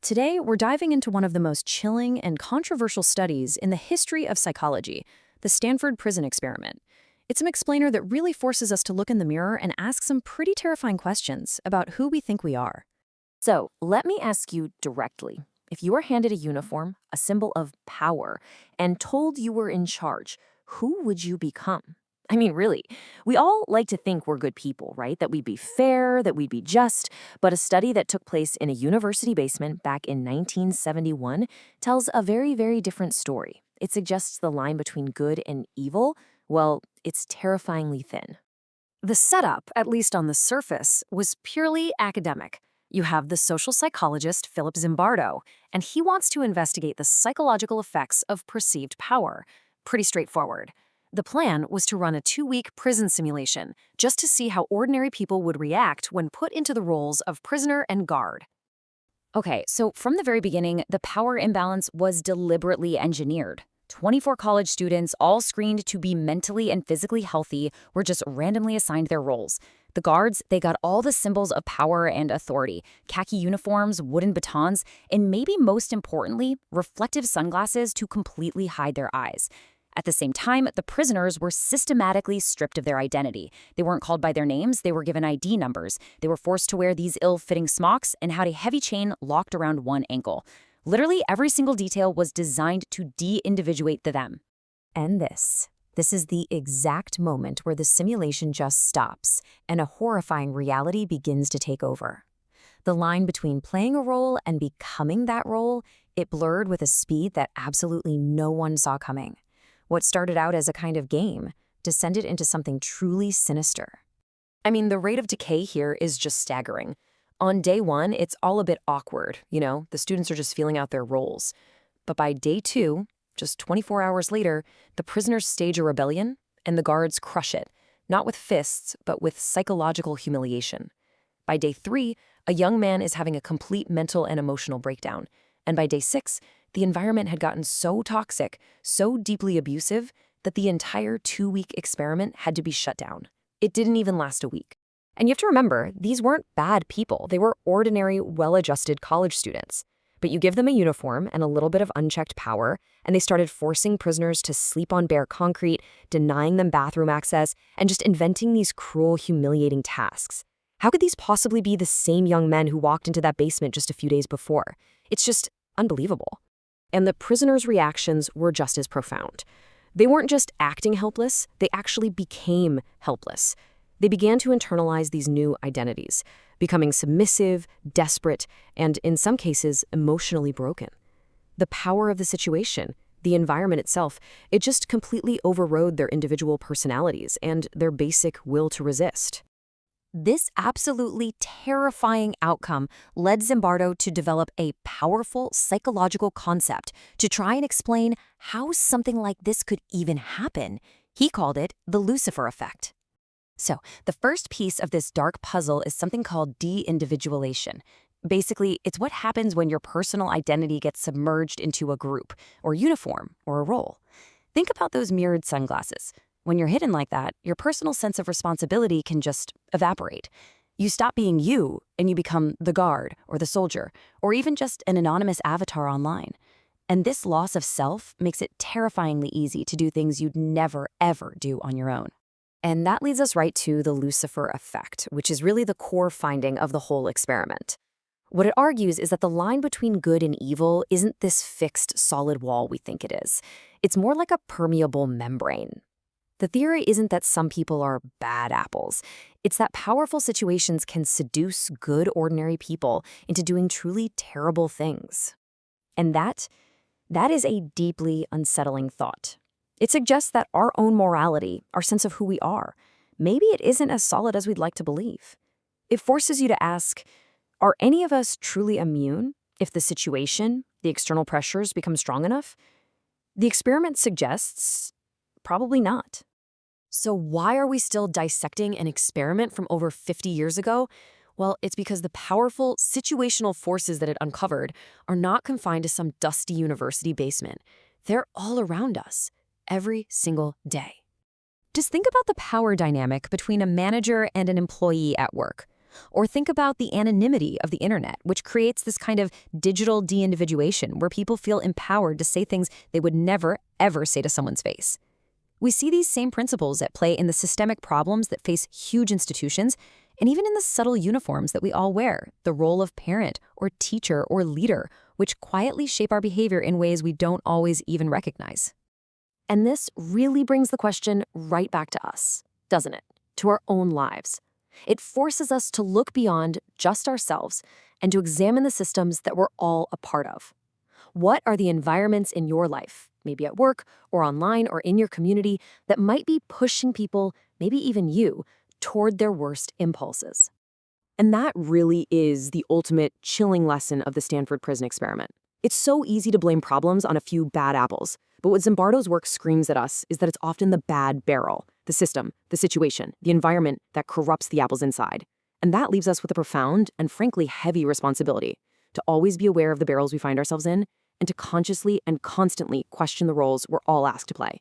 Today, we're diving into one of the most chilling and controversial studies in the history of psychology, the Stanford Prison Experiment. It's an explainer that really forces us to look in the mirror and ask some pretty terrifying questions about who we think we are. So, let me ask you directly. If you were handed a uniform, a symbol of power, and told you were in charge, who would you become? I mean, really, we all like to think we're good people, right? That we'd be fair, that we'd be just. But a study that took place in a university basement back in 1971 tells a very, very different story. It suggests the line between good and evil, well, it's terrifyingly thin. The setup, at least on the surface, was purely academic. You have the social psychologist Philip Zimbardo, and he wants to investigate the psychological effects of perceived power. Pretty straightforward. The plan was to run a 2-week prison simulation, just to see how ordinary people would react when put into the roles of prisoner and guard. Okay, so from the very beginning, the power imbalance was deliberately engineered. 24 college students, all screened to be mentally and physically healthy, were just randomly assigned their roles. The guards, they got all the symbols of power and authority: khaki uniforms, wooden batons, and maybe most importantly, reflective sunglasses to completely hide their eyes. At the same time, the prisoners were systematically stripped of their identity. They weren't called by their names, they were given ID numbers. They were forced to wear these ill-fitting smocks and had a heavy chain locked around one ankle. Literally every single detail was designed to de-individuate them. And this is the exact moment where the simulation just stops and a horrifying reality begins to take over. The line between playing a role and becoming that role, it blurred with a speed that absolutely no one saw coming. What started out as a kind of game descended into something truly sinister. I mean, the rate of decay here is just staggering. On day 1, it's all a bit awkward, the students are just feeling out their roles. But by day 2, just 24 hours later, the prisoners stage a rebellion and the guards crush it, not with fists, but with psychological humiliation. By day 3, a young man is having a complete mental and emotional breakdown. And by day 6, the environment had gotten so toxic, so deeply abusive, that the entire 2-week experiment had to be shut down. It didn't even last a week. And you have to remember, these weren't bad people. They were ordinary, well-adjusted college students. But you give them a uniform and a little bit of unchecked power, and they started forcing prisoners to sleep on bare concrete, denying them bathroom access, and just inventing these cruel, humiliating tasks. How could these possibly be the same young men who walked into that basement just a few days before? It's just unbelievable. And the prisoners' reactions were just as profound. They weren't just acting helpless, they actually became helpless. They began to internalize these new identities, becoming submissive, desperate, and in some cases, emotionally broken. The power of the situation, the environment itself, it just completely overrode their individual personalities and their basic will to resist. This absolutely terrifying outcome led Zimbardo to develop a powerful psychological concept to try and explain how something like this could even happen. He called it the Lucifer Effect. So, the first piece of this dark puzzle is something called Deindividuation. Basically, it's what happens when your personal identity gets submerged into a group, or uniform, or a role. Think about those mirrored sunglasses. When you're hidden like that, your personal sense of responsibility can just evaporate. You stop being you, and you become the guard, or the soldier, or even just an anonymous avatar online. And this loss of self makes it terrifyingly easy to do things you'd never, ever do on your own. And that leads us right to the Lucifer Effect, which is really the core finding of the whole experiment. What it argues is that the line between good and evil isn't this fixed, solid wall we think it is. It's more like a permeable membrane. The theory isn't that some people are bad apples. It's that powerful situations can seduce good, ordinary people into doing truly terrible things. And that is a deeply unsettling thought. It suggests that our own morality, our sense of who we are, maybe it isn't as solid as we'd like to believe. It forces you to ask, are any of us truly immune if the situation, the external pressures become strong enough? The experiment suggests probably not. So why are we still dissecting an experiment from over 50 years ago? Well, it's because the powerful situational forces that it uncovered are not confined to some dusty university basement. They're all around us, every single day. Just think about the power dynamic between a manager and an employee at work. Or think about the anonymity of the internet, which creates this kind of digital de-individuation where people feel empowered to say things they would never, ever say to someone's face. We see these same principles at play in the systemic problems that face huge institutions, and even in the subtle uniforms that we all wear, the role of parent or teacher or leader, which quietly shape our behavior in ways we don't always even recognize. And this really brings the question right back to us, doesn't it? To our own lives. It forces us to look beyond just ourselves and to examine the systems that we're all a part of. What are the environments in your life, maybe at work or online or in your community, that might be pushing people, maybe even you, toward their worst impulses? And that really is the ultimate chilling lesson of the Stanford prison experiment. It's so easy to blame problems on a few bad apples, but what Zimbardo's work screams at us is that it's often the bad barrel, the system, the situation, the environment that corrupts the apples inside. And that leaves us with a profound and frankly heavy responsibility to always be aware of the barrels we find ourselves in and to consciously and constantly question the roles we're all asked to play.